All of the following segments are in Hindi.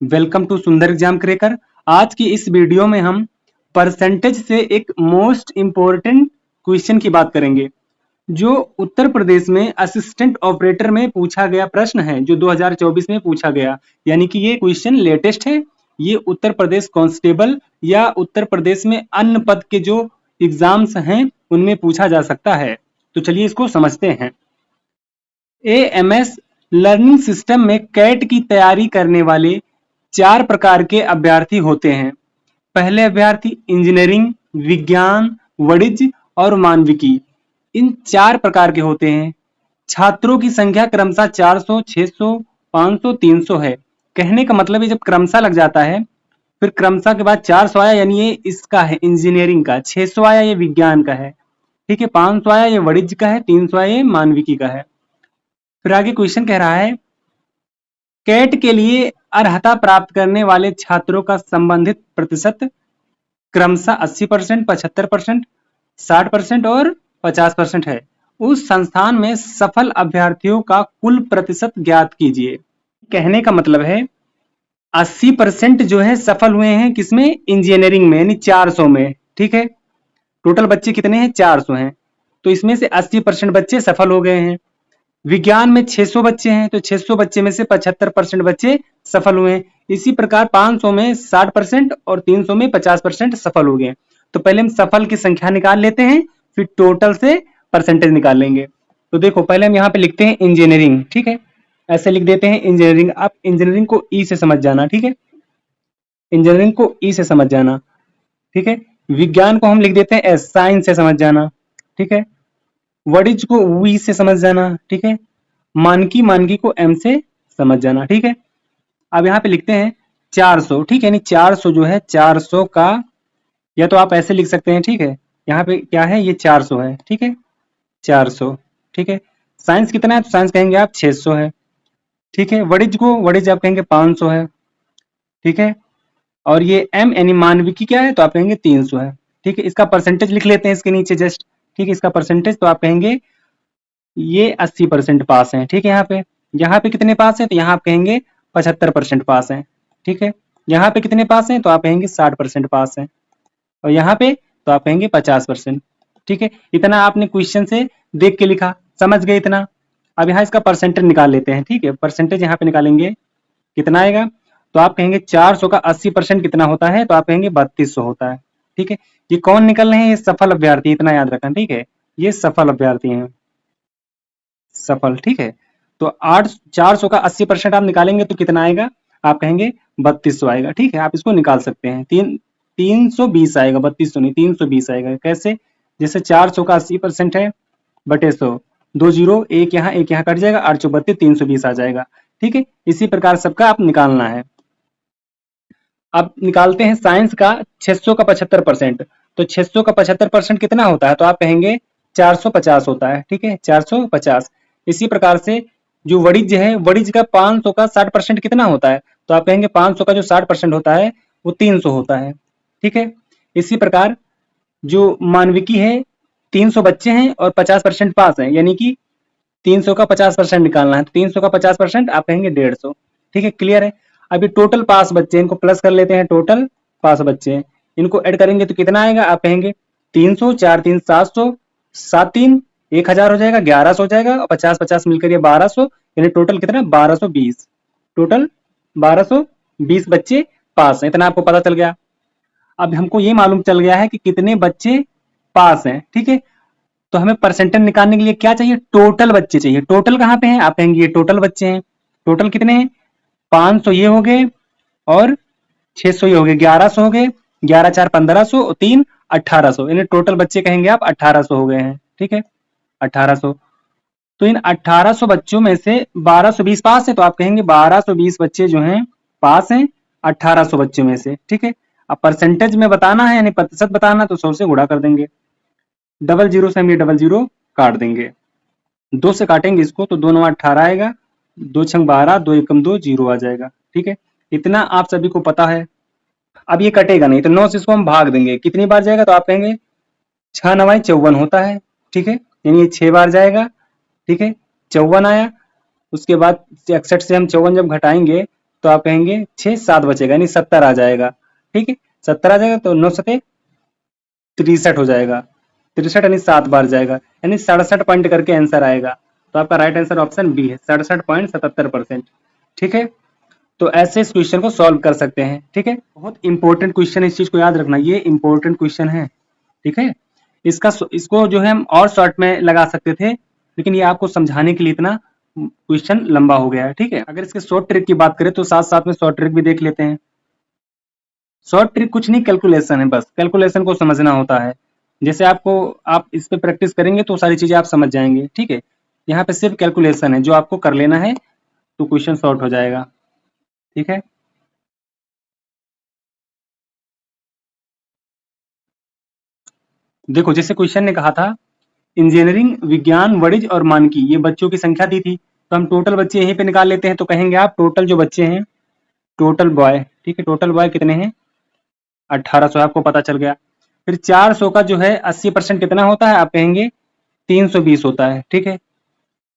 वेलकम टू सुंदर एग्जाम क्रैकर। आज की इस वीडियो में हम परसेंटेज से एक मोस्ट इंपॉर्टेंट क्वेश्चन की बात करेंगे जो उत्तर प्रदेश में असिस्टेंट ऑपरेटर में पूछा गया प्रश्न है, जो 2024 में पूछा गया। यानी कि ये क्वेश्चन लेटेस्ट है। ये उत्तर प्रदेश कांस्टेबल या उत्तर प्रदेश में अन्य पद के जो एग्जाम्स हैं उनमें पूछा जा सकता है। तो चलिए इसको समझते हैं। एएमएस लर्निंग सिस्टम में कैट की तैयारी करने वाले 4 प्रकार के अभ्यर्थी होते हैं। पहले अभ्यर्थी इंजीनियरिंग, विज्ञान, वाणिज्य और मानविकी, इन 4 प्रकार के होते हैं। छात्रों की संख्या क्रमशः 400, 600, 500, 300 है। कहने का मतलब है जब क्रमशः लग जाता है फिर क्रमशः के बाद 400 आया, यानी ये इसका है इंजीनियरिंग का, 600 आया ये विज्ञान का है, ठीक है, 500 आया ये वाणिज्य का है, 300 आया ये मानविकी का है। फिर आगे क्वेश्चन कह रहा है कैट के लिए अर्हता प्राप्त करने वाले छात्रों का संबंधित प्रतिशत क्रमशः 80%, 75%, 60% और 50% है। उस संस्थान में सफल अभ्यर्थियों का कुल प्रतिशत ज्ञात कीजिए। कहने का मतलब है 80% जो है सफल हुए हैं किसमें? इंजीनियरिंग में, यानी 400 में, ठीक है। टोटल बच्चे कितने हैं? 400 हैं। तो इसमें से 80% बच्चे सफल हो गए हैं। विज्ञान में 600 बच्चे हैं तो 600 बच्चे में से 75% बच्चे सफल हुए हैं। इसी प्रकार 500 में 60% और 300 में 50% सफल हो गए। तो पहले हम सफल की संख्या निकाल लेते हैं, फिर टोटल से परसेंटेज निकाल लेंगे। तो देखो पहले हम यहाँ पे लिखते हैं इंजीनियरिंग, ठीक है, ऐसे लिख देते हैं इंजीनियरिंग। आप इंजीनियरिंग को ई से समझ जाना, ठीक है, इंजीनियरिंग को ई से समझ जाना, ठीक है। विज्ञान को हम लिख देते हैं एस, साइंस से समझ जाना, ठीक है। वाणिज्य को वी से समझ जाना, ठीक है। मानकी को एम से समझ जाना, ठीक है। अब यहाँ पे लिखते हैं 400, ठीक है, यानी 400 जो है 400 का, या तो आप ऐसे लिख सकते हैं, ठीक है। यहाँ पे क्या है, ये 400 है, ठीक है, 400, ठीक है। साइंस कितना है तो साइंस कहेंगे आप 600 है, ठीक है। वाणिज्य आप कहेंगे 500 है, ठीक है। और ये एम यानी मानविकी क्या है तो आप कहेंगे 300 है, ठीक है। इसका परसेंटेज लिख लेते हैं इसके नीचे जस्ट, ठीक है। इसका परसेंटेज तो आप कहेंगे ये 80% पास हैं, ठीक है। यहाँ पे कितने पास हैं तो यहाँ आप कहेंगे 75% पास हैं, ठीक है। यहाँ पे कितने पास हैं तो आप कहेंगे 60% पास हैं, और यहाँ पे तो आप कहेंगे 50%, ठीक है। इतना आपने क्वेश्चन से देख के लिखा, समझ गए इतना। अब यहाँ इसका परसेंटेज निकाल लेते हैं, ठीक है। परसेंटेज यहाँ पे निकालेंगे, कितना आएगा तो आप कहेंगे 400 का 80% कितना होता है तो आप कहेंगे 3200 होता है, ठीक है। ये कौन निकल रहे हैं? ये सफल अभ्यर्थी, इतना याद रखना, ठीक है। ये सफल अभ्यर्थी हैं, सफल, ठीक है। तो 400 का 80% आप निकालेंगे तो कितना आएगा? आप कहेंगे 3200 आएगा, ठीक है। आप इसको निकाल सकते हैं, 320 आएगा, 3200 नहीं 320 आएगा। कैसे? जैसे 400 का 80% है बटे 100, 2 जीरो, एक यहाँ कट जाएगा, 8 चौ 32, 320 आ जाएगा, ठीक है। इसी प्रकार सबका आप निकालना है। अब निकालते हैं साइंस का 600 का 75%। तो 600 का 75% कितना होता है तो आप कहेंगे 450 होता है, ठीक है, 450। इसी प्रकार से जो वाणिज्य है, वाणिज्य का 500 का 60% कितना होता है तो आप कहेंगे 500 का जो 60% होता है वो 300 होता है, ठीक है। इसी प्रकार जो मानविकी है, 300 बच्चे हैं और 50% पास हैं, यानी कि 300 का 50% निकालना है तो 300 का 50% आप कहेंगे 150, ठीक है। क्लियर है? अभी टोटल पास बच्चे, इनको प्लस कर लेते हैं, टोटल पास बच्चे हैं, इनको ऐड करेंगे तो कितना आएगा? आप कहेंगे 300, 4 3 700, 7 3 1000 हो जाएगा, 1100 हो जाएगा, और 50 50 मिलकर ये 1200, यानी टोटल कितना? 1220। टोटल 1220 बच्चे पास हैं, इतना आपको पता चल गया। अब हमको ये मालूम चल गया है कि कितने बच्चे पास हैं, ठीक है। तो हमें परसेंटेज निकालने के लिए क्या चाहिए? टोटल बच्चे चाहिए। टोटल कहाँ पे हैं? आप कहेंगे ये टोटल बच्चे हैं। टोटल कितने हैं? 500 ये हो गए और 600 ये हो गए, 1100 हो गए, 11 4 1500 और 3 1800, यानी टोटल बच्चे कहेंगे आप 1800 हो गए हैं, ठीक है, 1800। तो इन 1800 बच्चों में से 1220 पास है तो आप कहेंगे 1220 बच्चे जो हैं पास हैं 1800 बच्चों में से, ठीक है। अब परसेंटेज में बताना है यानी प्रतिशत बताना, तो 100 से गुणा कर देंगे, डबल जीरो से हम ये डबल जीरो काट देंगे, 2 से काटेंगे इसको तो 2 9 18 आएगा, 2 6 12, 2 1 2 0 आ जाएगा, ठीक है। इतना आप सभी को पता है। अब ये कटेगा नहीं तो 9 से इसको हम भाग देंगे, कितनी बार जाएगा तो आप कहेंगे 6 9 54 होता है, ठीक है, यानी ये 6 बार जाएगा, ठीक है, 54 आया। उसके बाद 61 से हम 54 जब घटाएंगे तो आप कहेंगे 6 7 बचेगा यानी 70 आ जाएगा। ठीक है, 70 आ जाएगा तो 9 सते 63 हो जाएगा। 63 यानी 7 बार जाएगा यानी 67 पॉइंट करके आंसर आएगा। तो आपका राइट आंसर ऑप्शन बी है, 67.77%। ठीक है, तो ऐसे इस क्वेश्चन को सॉल्व कर सकते हैं। ठीक है, बहुत इंपॉर्टेंट क्वेश्चन है, इस चीज को याद रखना, ये इंपॉर्टेंट क्वेश्चन है। ठीक है, इसको जो है हम और शॉर्ट में लगा सकते थे, लेकिन ये आपको समझाने के लिए इतना क्वेश्चन लंबा हो गया है। ठीक है, अगर इसके शॉर्ट ट्रिक की बात करें तो साथ साथ में शॉर्ट ट्रिक भी देख लेते हैं। शॉर्ट ट्रिक कुछ नहीं, कैलकुलेशन है, बस कैलकुलेशन को समझना होता है। जैसे आप इस पे प्रैक्टिस करेंगे तो सारी चीजें आप समझ जाएंगे। ठीक है, यहाँ पे सिर्फ कैलकुलेशन है जो आपको कर लेना है, तो क्वेश्चन सॉर्ट हो जाएगा। ठीक है, देखो जैसे क्वेश्चन ने कहा था इंजीनियरिंग, विज्ञान, वाणिज्य और मानकी, ये बच्चों की संख्या दी थी, तो हम टोटल बच्चे यहीं पे निकाल लेते हैं। तो कहेंगे आप टोटल जो बच्चे हैं, टोटल बॉय, ठीक है, टोटल बॉय कितने हैं, 1800 आपको पता चल गया। फिर 400 का जो है 80% कितना होता है, आप कहेंगे 320 होता है। ठीक है,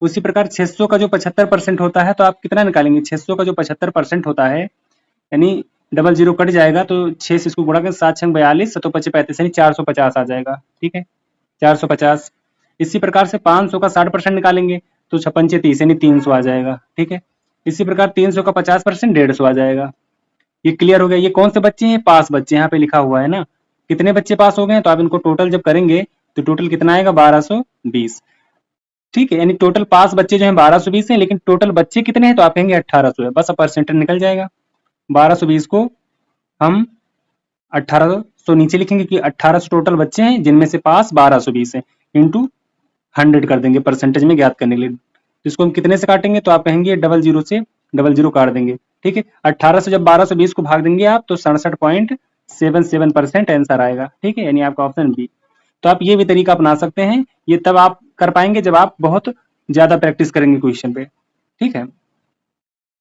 उसी प्रकार 600 का जो 75% होता है, तो आप कितना निकालेंगे, 600 का जो 75% होता है, यानी डबल जीरो कट जाएगा तो 6 से इसको गुणा कर 7 6 42, 7 5 35 यानी 450 आ जाएगा। ठीक है, 450। इसी प्रकार से 500 का 60% निकालेंगे तो 56 30 यानी 300 आ जाएगा। ठीक है, इसी प्रकार 300 का 50% 150 आ जाएगा। ये क्लियर हो गया। ये कौन से बच्चे हैं, पास बच्चे, यहाँ पे लिखा हुआ है ना कितने बच्चे पास हो गए, तो आप इनको टोटल जब करेंगे तो टोटल कितना आएगा, 1220। ठीक है, यानी टोटल पास बच्चे जो हैं 1220 हैं, लेकिन टोटल बच्चे कितने हैं, तो आप कहेंगे 1800 है, बस अब परसेंटेज निकल जाएगा। 1220 को हम 1800 नीचे लिखेंगे कि 1800 टोटल बच्चे हैं जिनमें से पास 1220 है, इंटू 100 कर देंगे परसेंटेज में ज्ञात करने के लिए। इसको हम कितने से काटेंगे, तो आप कहेंगे डबल जीरो से डबल जीरो काट देंगे। ठीक है, 18 से जब 1220 को भाग देंगे आप तो 67.77% आंसर आएगा। ठीक है, यानी आपका ऑप्शन बी। तो आप ये भी तरीका अपना सकते हैं, ये तब आप कर पाएंगे जब आप बहुत ज्यादा प्रैक्टिस करेंगे क्वेश्चन पे। ठीक है।